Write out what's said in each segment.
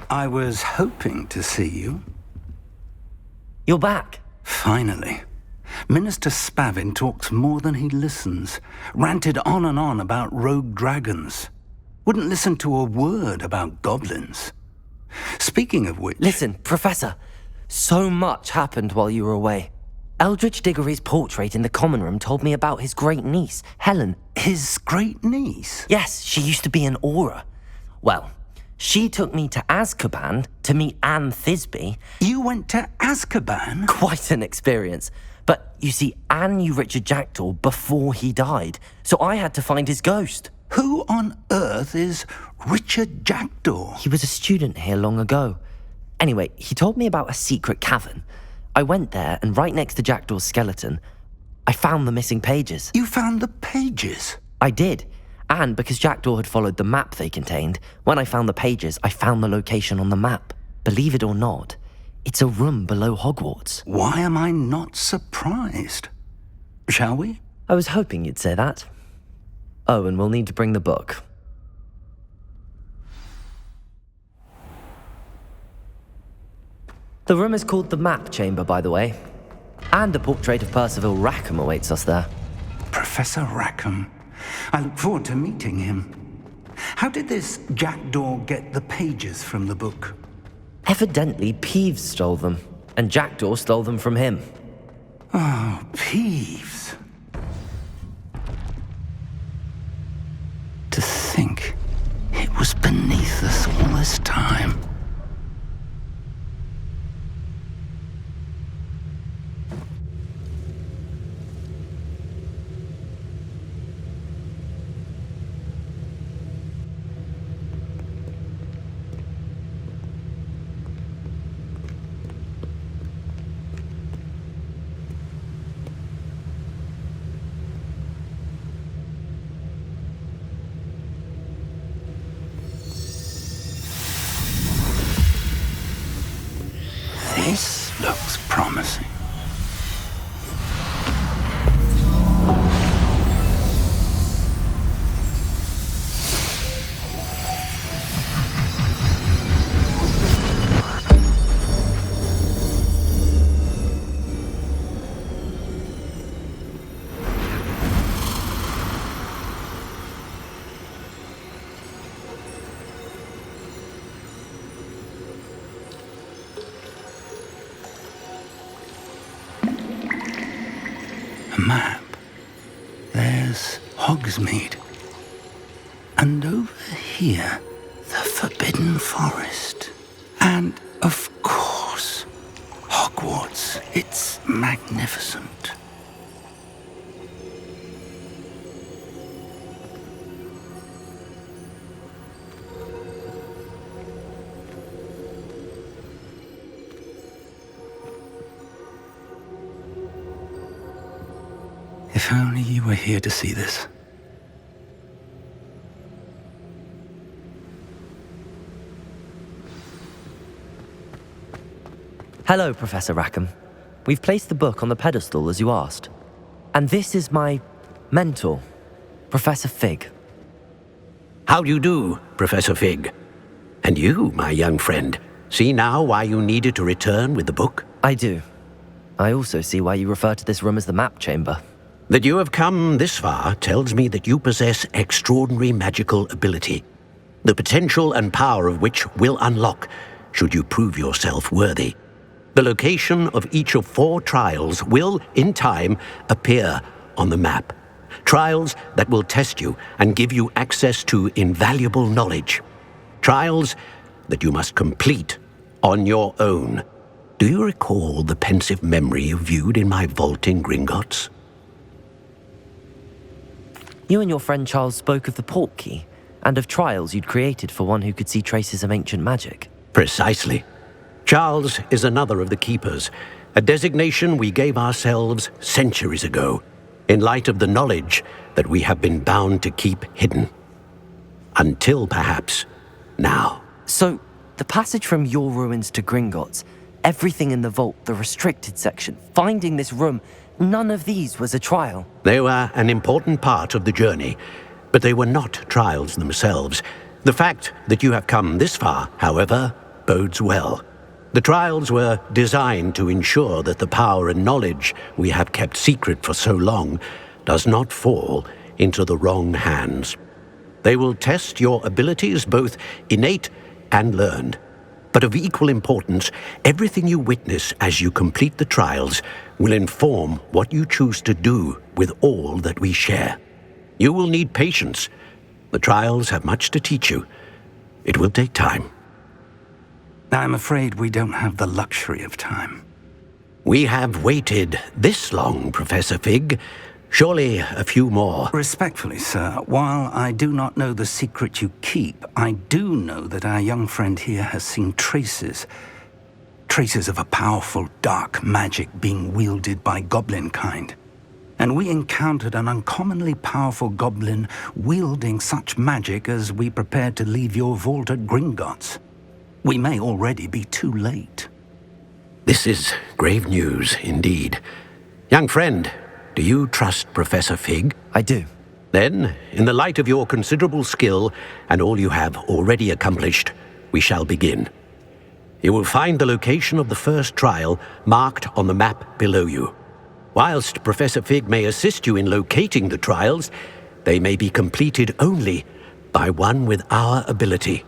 I was hoping to see you. You're back. Finally. Minister Spavin talks more than he listens. Ranted on and on about rogue dragons. Wouldn't listen to a word about goblins. Speaking of which... Listen, Professor. So much happened while you were away. Eldridge Diggory's portrait in the common room told me about his great niece, Helen. His great niece? Yes, she used to be an Auror. Well, she took me to Azkaban to meet Anne Thisbe. You went to Azkaban? Quite an experience. But you see, Anne knew Richard Jackdaw before he died, so I had to find his ghost. Who on earth is Richard Jackdaw? He was a student here long ago. Anyway, he told me about a secret cavern. I went there, and right next to Jackdaw's skeleton, I found the missing pages. You found the pages? I did. And because Jackdaw had followed the map they contained, when I found the pages, I found the location on the map. Believe it or not, it's a room below Hogwarts. Why am I not surprised? Shall we? I was hoping you'd say that. Oh, and we'll need to bring the book. The room is called the Map Chamber, by the way. And a portrait of Percival Rackham awaits us there. Professor Rackham. I look forward to meeting him. How did this Jackdaw get the pages from the book? Evidently, Peeves stole them, and Jackdaw stole them from him. Oh, Peeves. To think it was beneath us all this time. This looks promising. Map. There's Hogsmeade. And over here, the Forbidden Forest. And, of course, Hogwarts. It's magnificent. If only you were here to see this. Hello, Professor Rackham. We've placed the book on the pedestal as you asked. And this is my mentor, Professor Fig. How do you do, Professor Fig? And you, my young friend, see now why you needed to return with the book? I do. I also see why you refer to this room as the Map Chamber. That you have come this far tells me that you possess extraordinary magical ability, the potential and power of which will unlock should you prove yourself worthy. The location of each of 4 trials will, in time, appear on the map. Trials that will test you and give you access to invaluable knowledge. Trials that you must complete on your own. Do you recall the pensive memory you viewed in my vault in Gringotts? You and your friend Charles spoke of the Portkey, and of trials you'd created for one who could see traces of ancient magic. Precisely. Charles is another of the Keepers, a designation we gave ourselves centuries ago, in light of the knowledge that we have been bound to keep hidden. Until, perhaps, now. So, the passage from your ruins to Gringotts, everything in the vault, the restricted section, finding this room, none of these was a trial. They were an important part of the journey, but they were not trials themselves. The fact that you have come this far, however, bodes well. The trials were designed to ensure that the power and knowledge we have kept secret for so long does not fall into the wrong hands. They will test your abilities, both innate and learned. But of equal importance, everything you witness as you complete the trials will inform what you choose to do with all that we share. You will need patience. The trials have much to teach you. It will take time. I'm afraid we don't have the luxury of time. We have waited this long, Professor Fig. Surely a few more. Respectfully, sir, while I do not know the secret you keep, I do know that our young friend here has seen traces of a powerful dark magic being wielded by goblin kind. And we encountered an uncommonly powerful goblin wielding such magic as we prepared to leave your vault at Gringotts. We may already be too late. This is grave news indeed. Young friend, do you trust Professor Fig? I do. Then, in the light of your considerable skill and all you have already accomplished, we shall begin. You will find the location of the first trial marked on the map below you. Whilst Professor Fig may assist you in locating the trials, they may be completed only by one with our ability.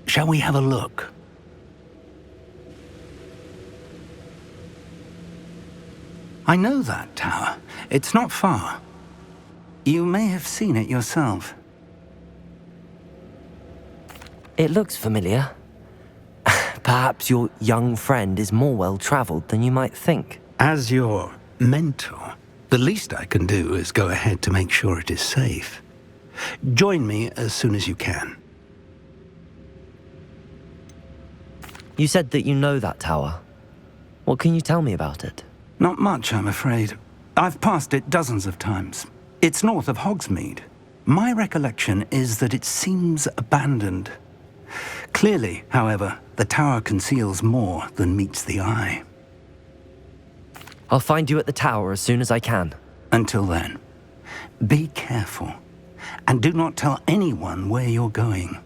Shall we have a look? I know that tower. It's not far. You may have seen it yourself. It looks familiar. Perhaps your young friend is more well-traveled than you might think. As your mentor, the least I can do is go ahead to make sure it is safe. Join me as soon as you can. You said that you know that tower. What can you tell me about it? Not much, I'm afraid. I've passed it dozens of times. It's north of Hogsmeade. My recollection is that it seems abandoned. Clearly, however, the tower conceals more than meets the eye. I'll find you at the tower as soon as I can. Until then, be careful, and do not tell anyone where you're going.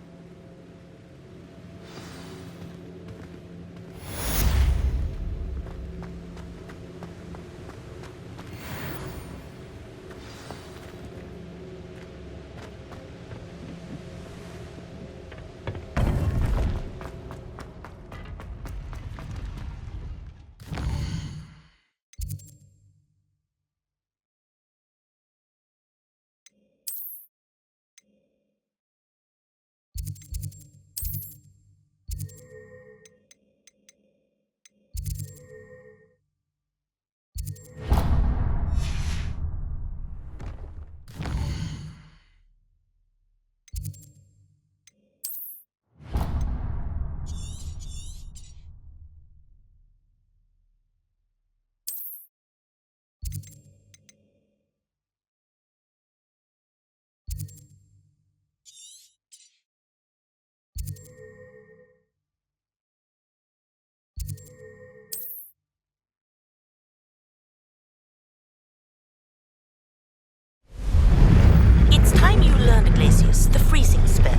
It's time you learned, Glacius, the freezing spell.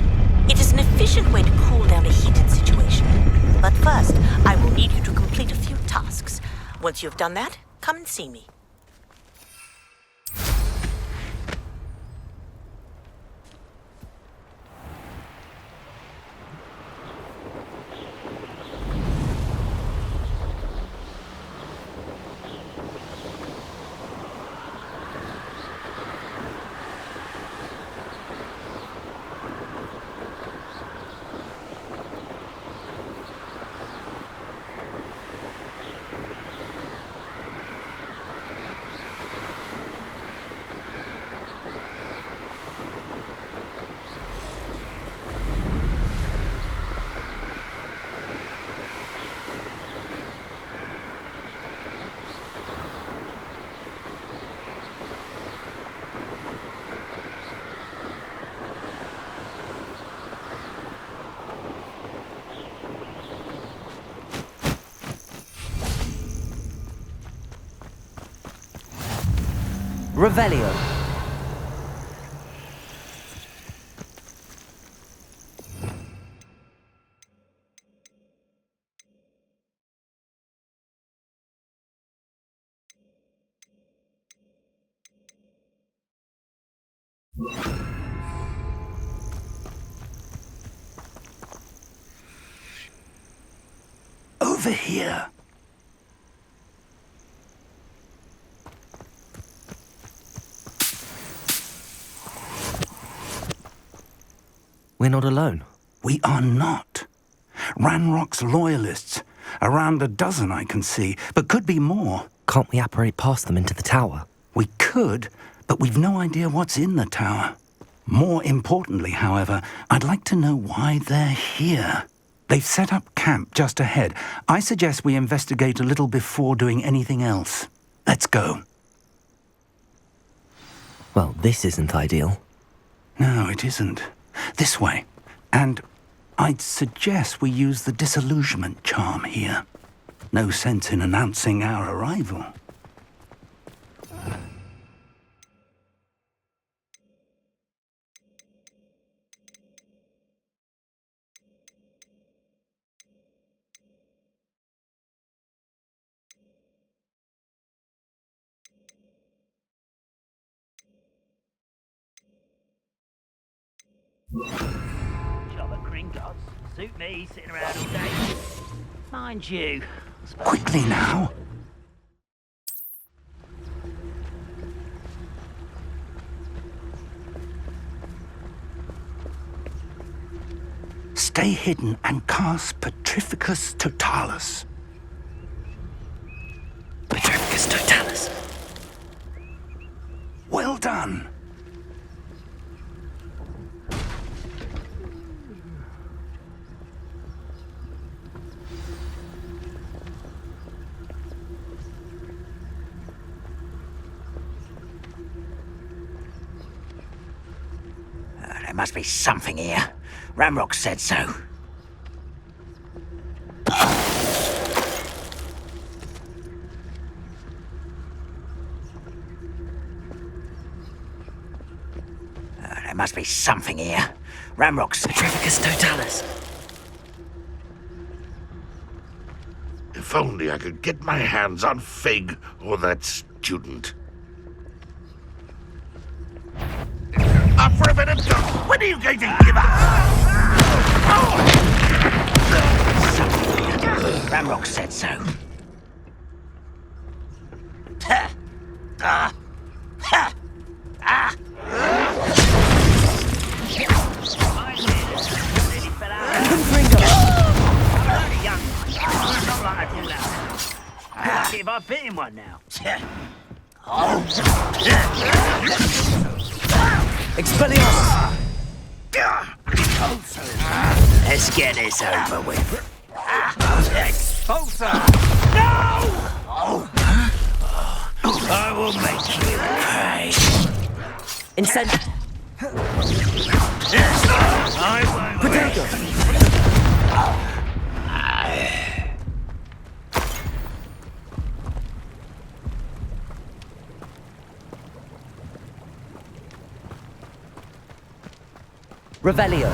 It is an efficient way to cool down a heated situation. But first, I will need you to complete a few tasks. Once you've done that, come and see me. Revelio. Over here. We're not alone. We are not. Ranrock's loyalists. Around a dozen I can see, but could be more. Can't we apparate past them into the tower? We could, but we've no idea what's in the tower. More importantly, however, I'd like to know why they're here. They've set up camp just ahead. I suggest we investigate a little before doing anything else. Let's go. Well, this isn't ideal. No, it isn't. This way. And I'd suggest we use the disillusionment charm here. No sense in announcing our arrival. Job at Gringotts. Suit me, sitting around all day. Mind you. Quickly now. Stay hidden and cast Petrificus Totalis. Petrificus Totalis. Well done. There must be something here. Ramrock said so. There must be something here. Ramrock said... Petrificus Totalis. If only I could get my hands on Fig or that student. Up for a bit of talk. When are you going to give up? Ramrock said so. If I bit him one now. Expelliarmus! Let's get this over with. Expulsor! No! I will make you pay. Incend... I won't. Revelio.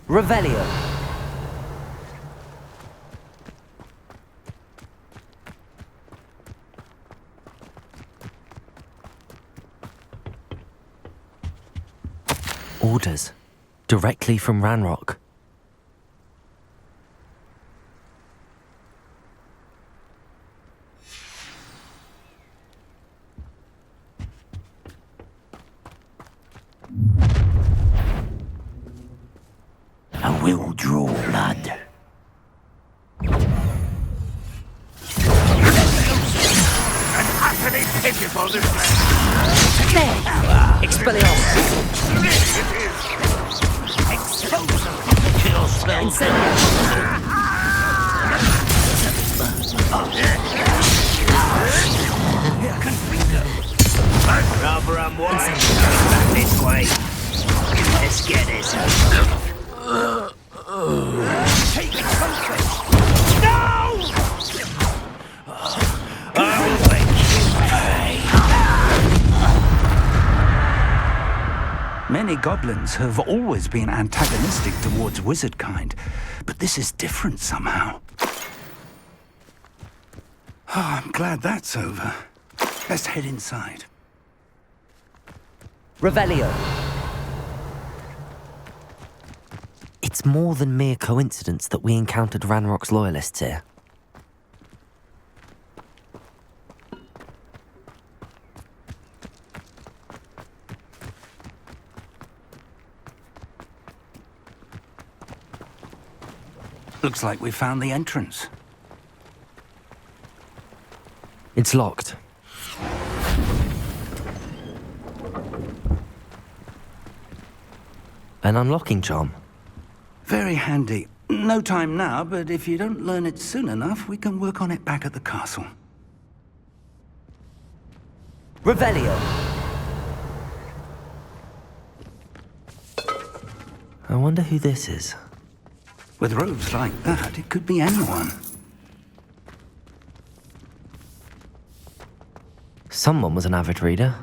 Revelio. Orders. Directly from Ranrock. I will draw blood. An utterly pitiful display. Expelliarmus. Expulsor. Kill spell. from wine. Back this way. Let's get this. Take it closer. No! I'll make you pay. Many goblins have always been antagonistic towards wizard kind, but this is different somehow. Oh, I'm glad that's over. Let's head inside. Revelio. It's more than mere coincidence that we encountered Ranrock's loyalists here. Looks like we found the entrance. It's locked. An unlocking charm. Very handy. No time now, but if you don't learn it soon enough, we can work on it back at the castle. Revelio. I wonder who this is. With robes like that, it could be anyone. Someone was an avid reader.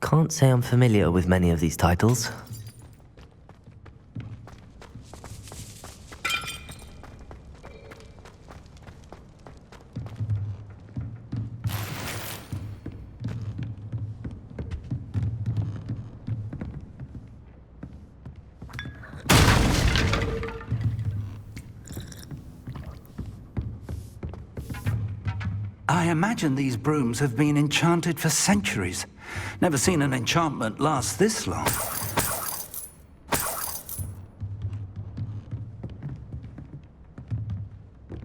Can't say I'm familiar with many of these titles. I imagine these brooms have been enchanted for centuries. Never seen an enchantment last this long.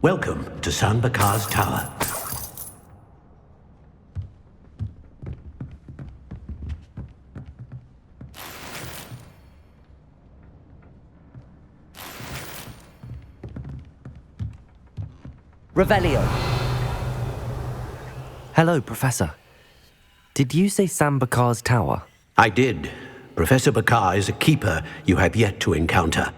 Welcome to Sanbakar's Tower. Revelio. Hello, Professor. Did you say Sambakar's Tower? I did. Professor Bakar is a keeper you have yet to encounter.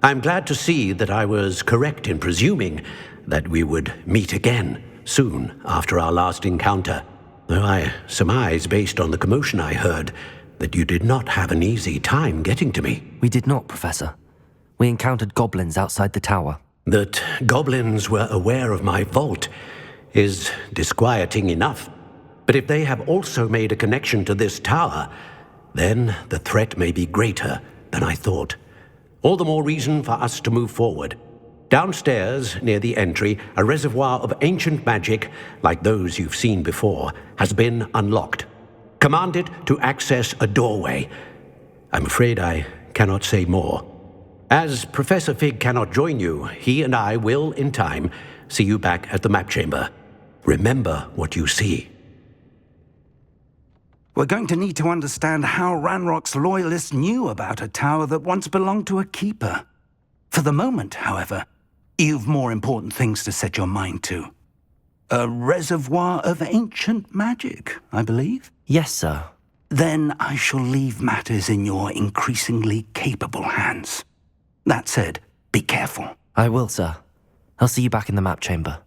I'm glad to see that I was correct in presuming that we would meet again soon after our last encounter, though I surmise, based on the commotion I heard, that you did not have an easy time getting to me. We did not, Professor. We encountered goblins outside the tower. That goblins were aware of my vault is disquieting enough. But if they have also made a connection to this tower, then the threat may be greater than I thought. All the more reason for us to move forward. Downstairs, near the entry, a reservoir of ancient magic, like those you've seen before, has been unlocked. Command it to access a doorway. I'm afraid I cannot say more. As Professor Fig cannot join you, he and I will, in time, see you back at the map chamber. Remember what you see. We're going to need to understand how Ranrock's loyalists knew about a tower that once belonged to a keeper. For the moment, however, you've more important things to set your mind to. A reservoir of ancient magic, I believe? Yes, sir. Then I shall leave matters in your increasingly capable hands. That said, be careful. I will, sir. I'll see you back in the map chamber.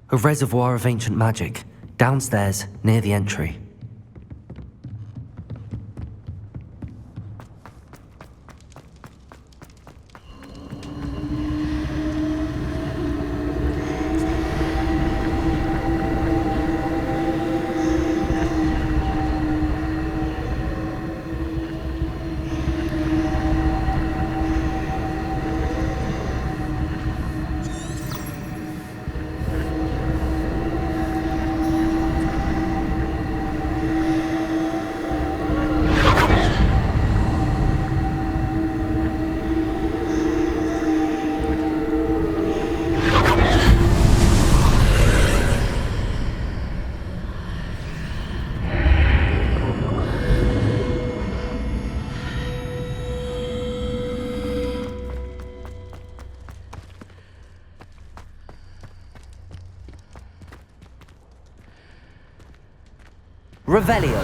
A reservoir of ancient magic, downstairs, near the entry. Revelio.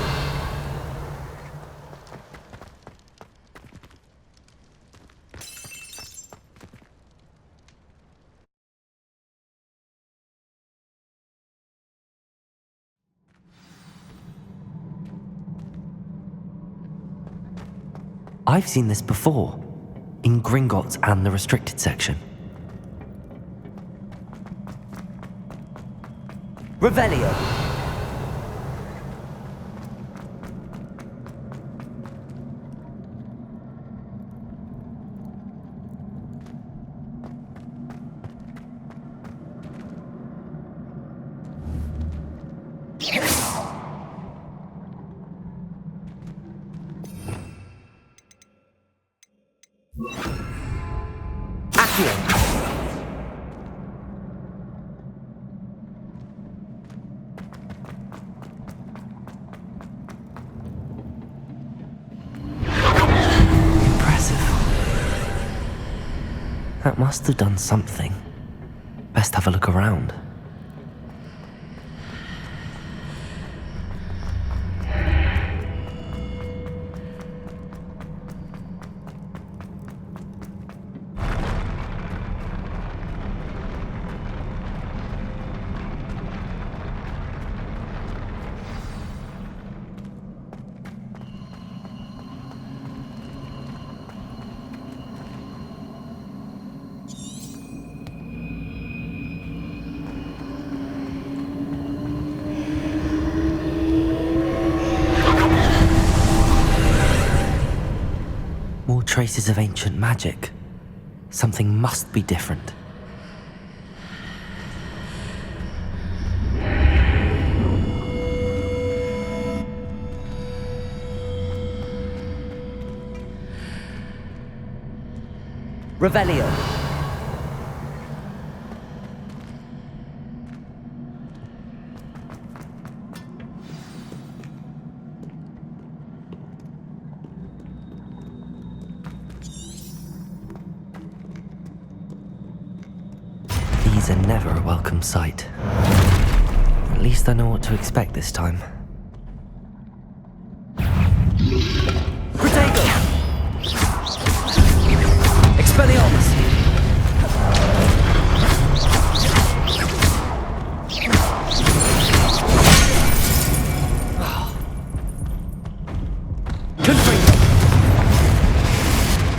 I've seen this before, in Gringotts and the restricted section. Revelio. That must have done something. Best have a look around. Traces of ancient magic. Something must be different. Revelio. These are never a welcome sight. At least I know what to expect this time. Protego! Expelliarmus! Confringo!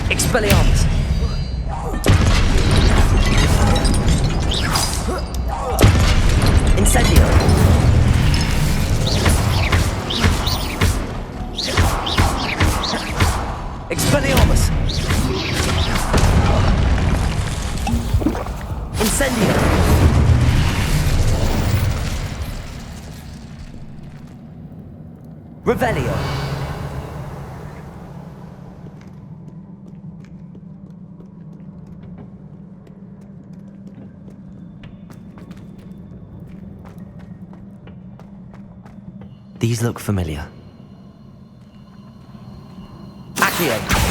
Expelliarmus! Incendio! Expelliarmus! Incendio! Revelio! These look familiar. Accio!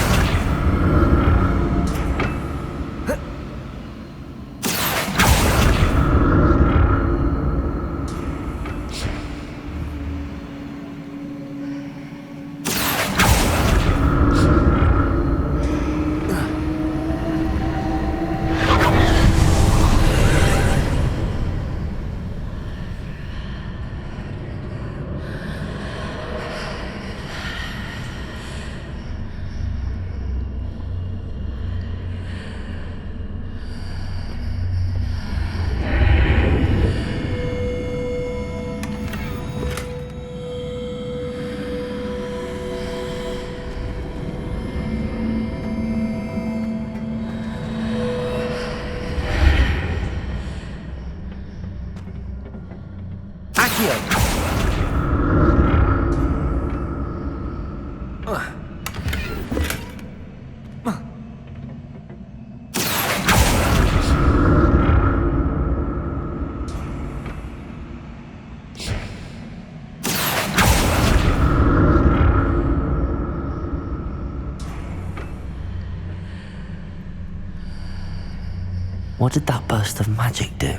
What did that burst of magic do?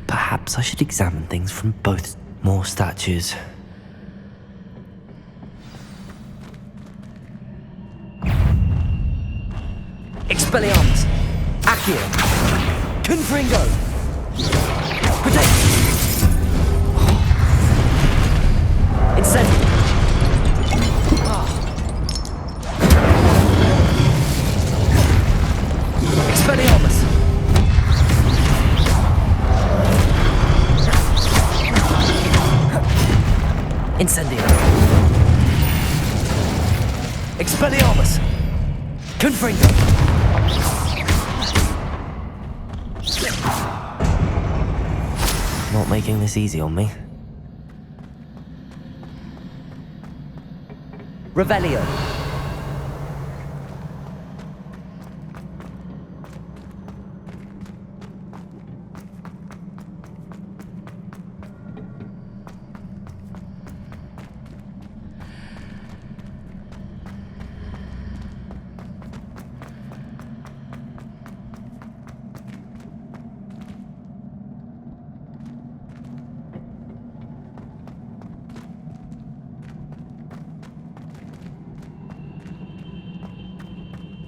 Perhaps I should examine things from both. More statues. Expelliarmus! Accio! Confringo! Protect! Incendio! Expelliarmus! Incendio! Expelliarmus! Confringo! Not making this easy on me. Revelio!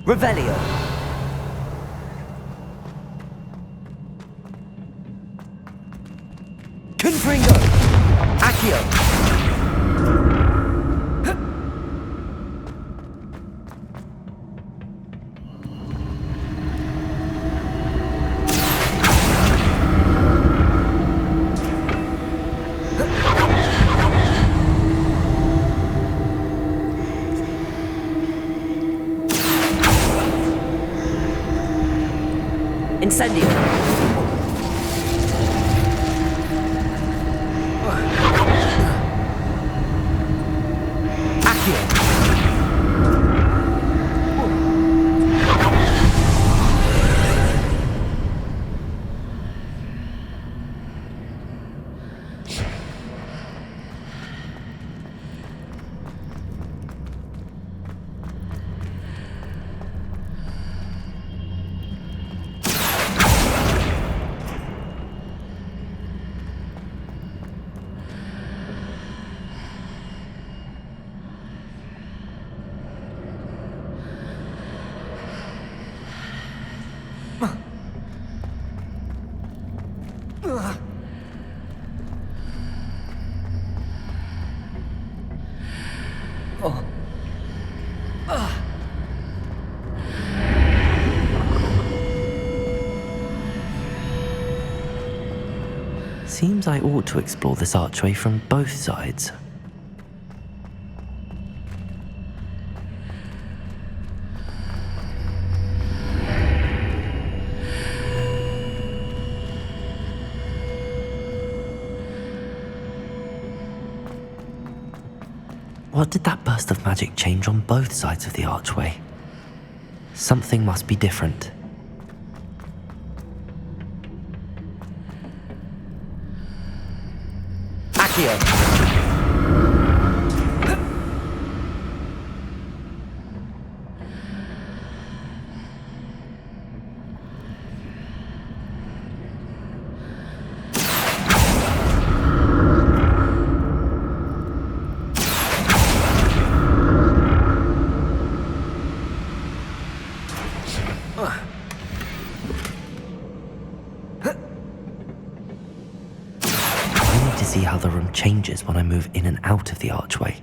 Revelio! Confringo! Accio! Incendio! Accio! Seems I ought to explore this archway from both sides. What did that burst of magic change on both sides of the archway? Something must be different. Accio! See how the room changes when I move in and out of the archway.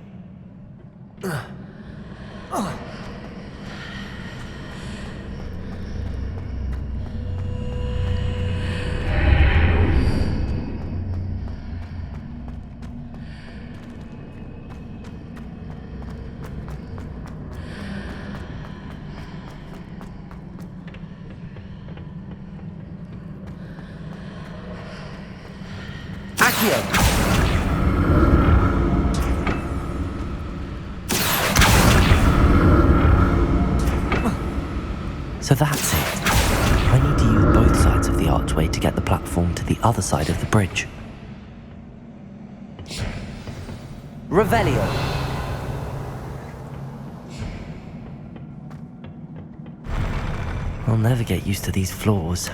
Accio! So that's it. I need to use both sides of the archway to get the platform to the other side of the bridge. Revelio! I'll never get used to these floors.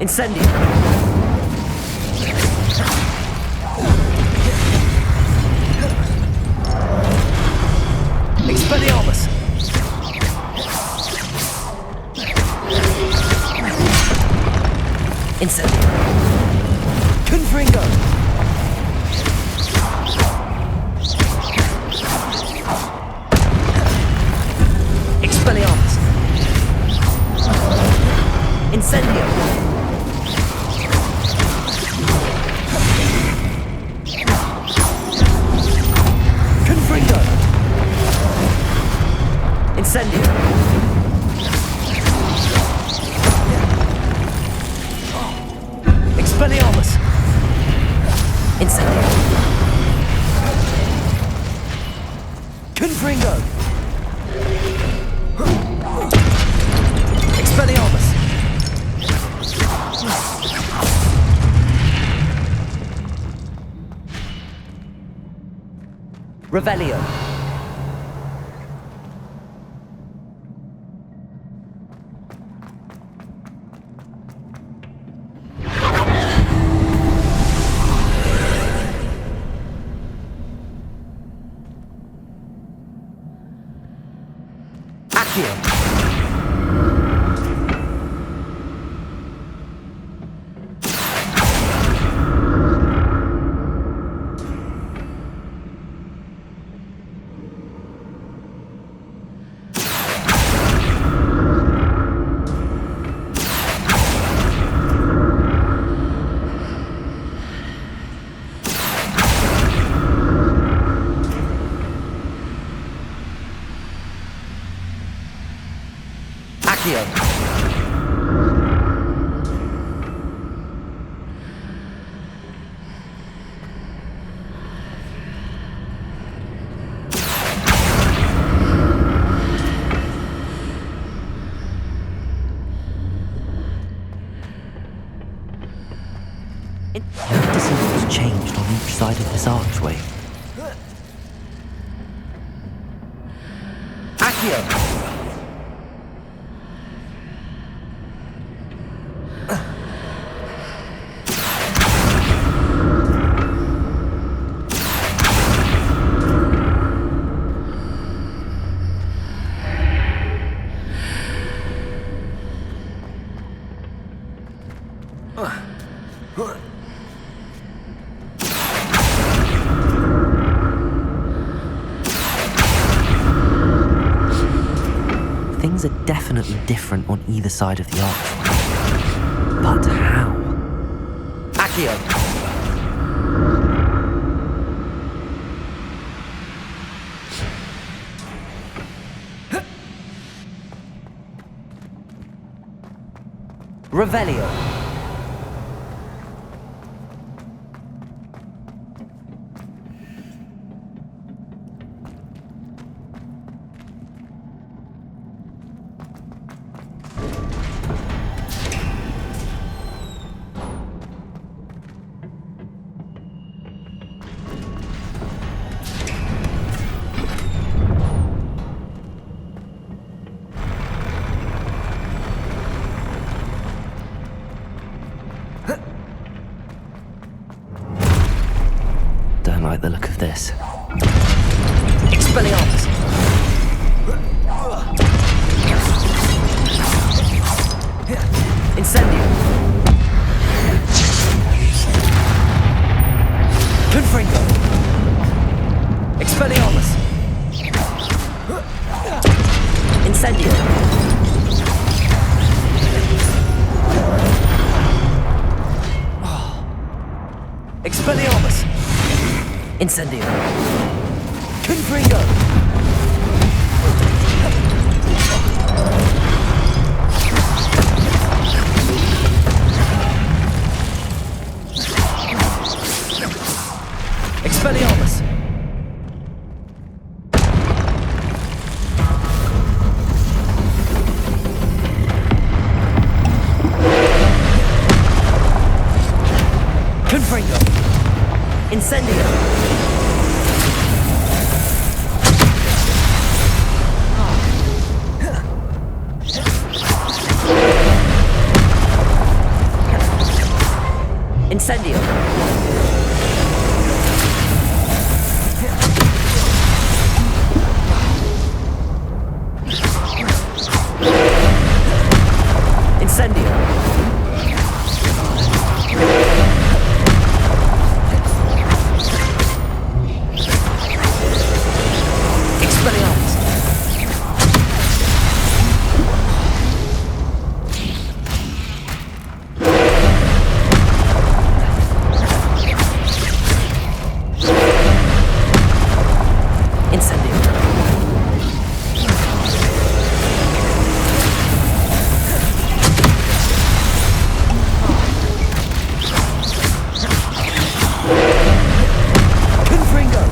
Incendio! Expelliarmus! Incendio! Confringo! Expelliarmus! Incendio! Confringo! Incendio! Expelliarmus! Incendio! Confringo! Expelliarmus! Revelio! Accio! Accio! Notice what's changed on each side of this archway. Accio! Things are definitely different on either side of the archway. But how? Accio! Revelio! Don't like the look of this. Expelliarmus! Incendio! Confringo! Expelliarmus! Incendio! Expelliarmus! Incendio! Confringo! Expelliarmus! Confringo! Incendio! Incendio! Incendio! Expelliarmus! Incendio! Confringo!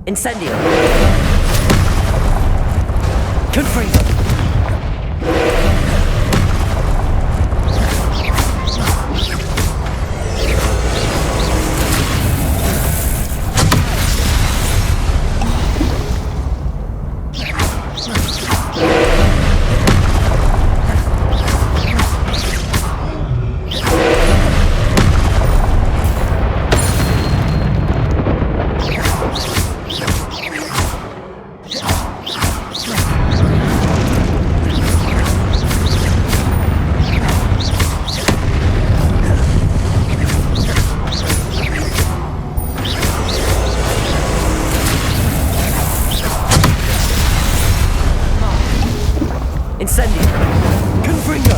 Incendio! Confringo! Incendio! Confringo!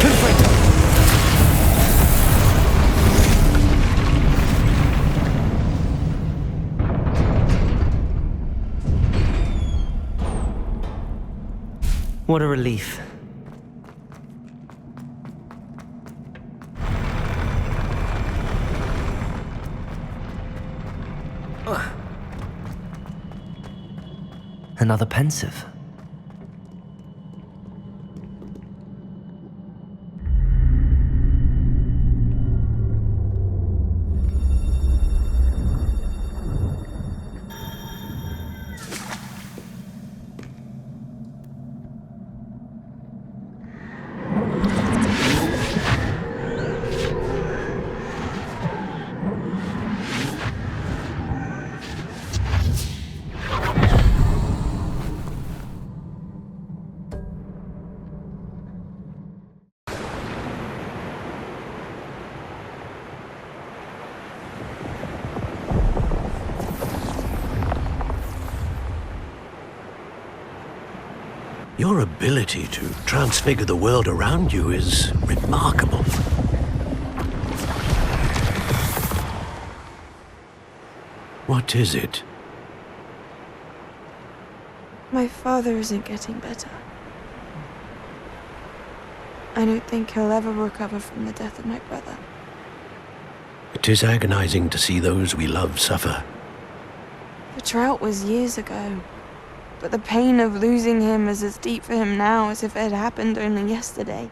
Confringo! What a relief. Another pensive. Your ability to transfigure the world around you is remarkable. What is it? My father isn't getting better. I don't think he'll ever recover from the death of my brother. It is agonizing to see those we love suffer. The drought was years ago, but the pain of losing him is as deep for him now as if it had happened only yesterday.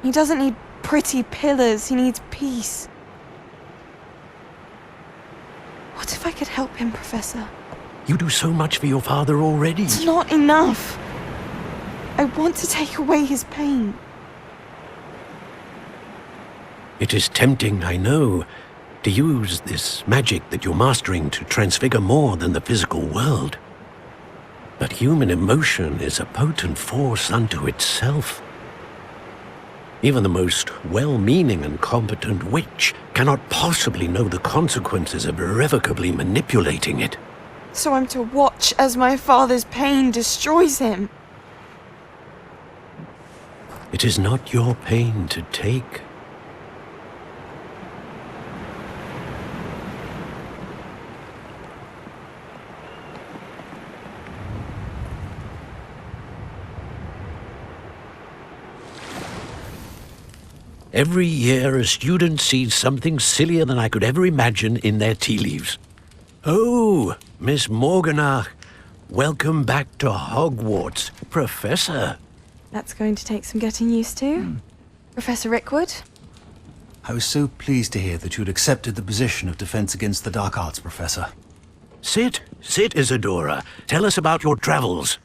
He doesn't need pretty pillars, he needs peace. What if I could help him, Professor? You do so much for your father already. It's not enough. I want to take away his pain. It is tempting, I know, to use this magic that you're mastering to transfigure more than the physical world. But human emotion is a potent force unto itself. Even the most well-meaning and competent witch cannot possibly know the consequences of irrevocably manipulating it. So I'm to watch as my father's pain destroys him. It is not your pain to take. Every year, a student sees something sillier than I could ever imagine in their tea leaves. Oh, Miss Morganach. Welcome back to Hogwarts, Professor. That's going to take some getting used to. Professor Rickwood? I was so pleased to hear that you'd accepted the position of Defense Against the Dark Arts, Professor. Sit, Isadora. Tell us about your travels.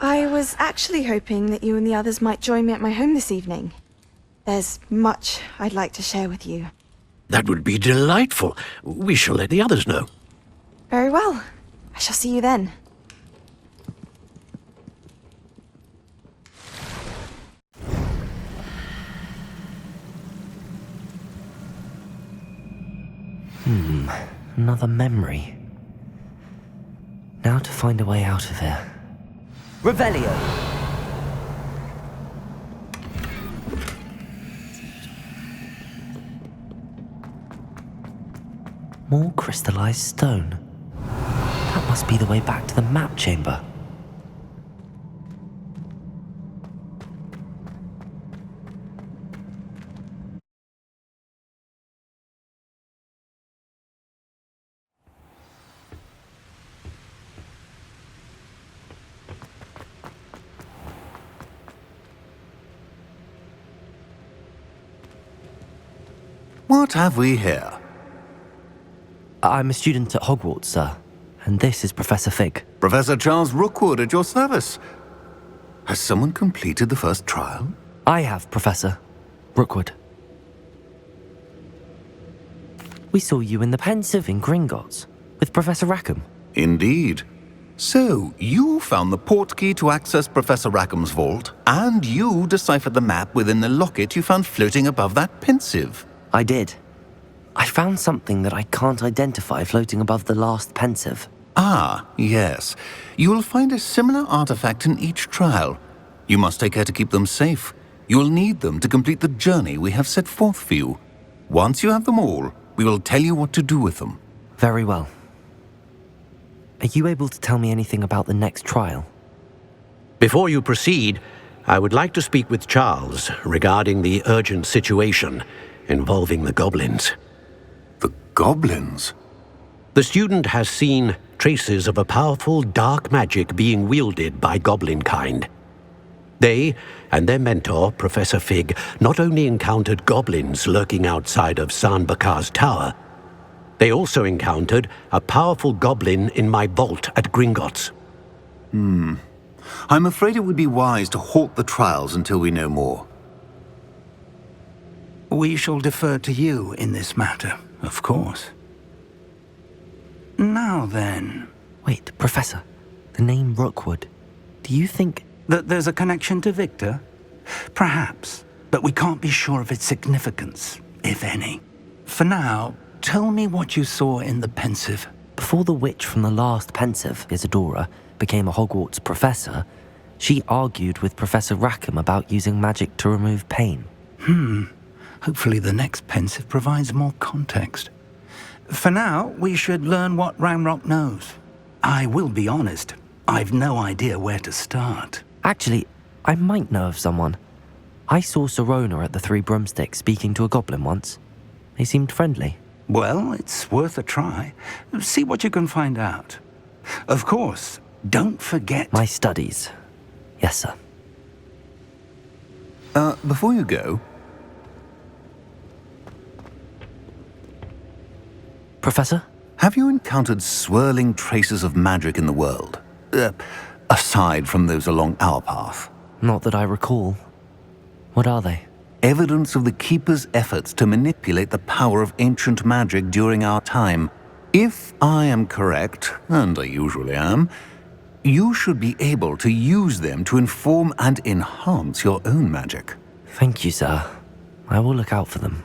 I was actually hoping that you and the others might join me at my home this evening. There's much I'd like to share with you. That would be delightful. We shall let the others know. Very well. I shall see you then. Another memory. Now to find a way out of here. Revelio! More crystallized stone. That must be the way back to the map chamber. What have we here? I'm a student at Hogwarts, sir. And this is Professor Fig. Professor Charles Rookwood at your service. Has someone completed the first trial? I have, Professor Rookwood. We saw you in the Pensive in Gringotts with Professor Rackham. Indeed. So, you found the portkey to access Professor Rackham's vault, and you deciphered the map within the locket you found floating above that Pensive. I did. I found something that I can't identify floating above the last Pensive. Ah, yes. You will find a similar artifact in each trial. You must take care to keep them safe. You will need them to complete the journey we have set forth for you. Once you have them all, we will tell you what to do with them. Very well. Are you able to tell me anything about the next trial? Before you proceed, I would like to speak with Charles regarding the urgent situation involving the goblins. The goblins? The student has seen traces of a powerful dark magic being wielded by goblin kind. They and their mentor, Professor Fig, not only encountered goblins lurking outside of Sanbakar's tower, they also encountered a powerful goblin in my vault at Gringotts. I'm afraid it would be wise to halt the trials until we know more. We shall defer to you in this matter, of course. Now then... Wait, Professor. The name Rookwood. Do you think... that there's a connection to Victor? Perhaps, but we can't be sure of its significance, if any. For now, tell me what you saw in the Pensive. Before the witch from the last Pensive, Isadora, became a Hogwarts professor, she argued with Professor Rackham about using magic to remove pain. Hopefully the next Pensive provides more context. For now, we should learn what Ranrock knows. I will be honest, I've no idea where to start. Actually, I might know of someone. I saw Sirona at the Three Broomsticks speaking to a goblin once. They seemed friendly. Well, it's worth a try. See what you can find out. Of course, don't forget... My studies. Yes, sir. Before you go... Professor? Have you encountered swirling traces of magic in the world? Aside from those along our path? Not that I recall. What are they? Evidence of the Keeper's efforts to manipulate the power of ancient magic during our time. If I am correct, and I usually am, you should be able to use them to inform and enhance your own magic. Thank you, sir. I will look out for them.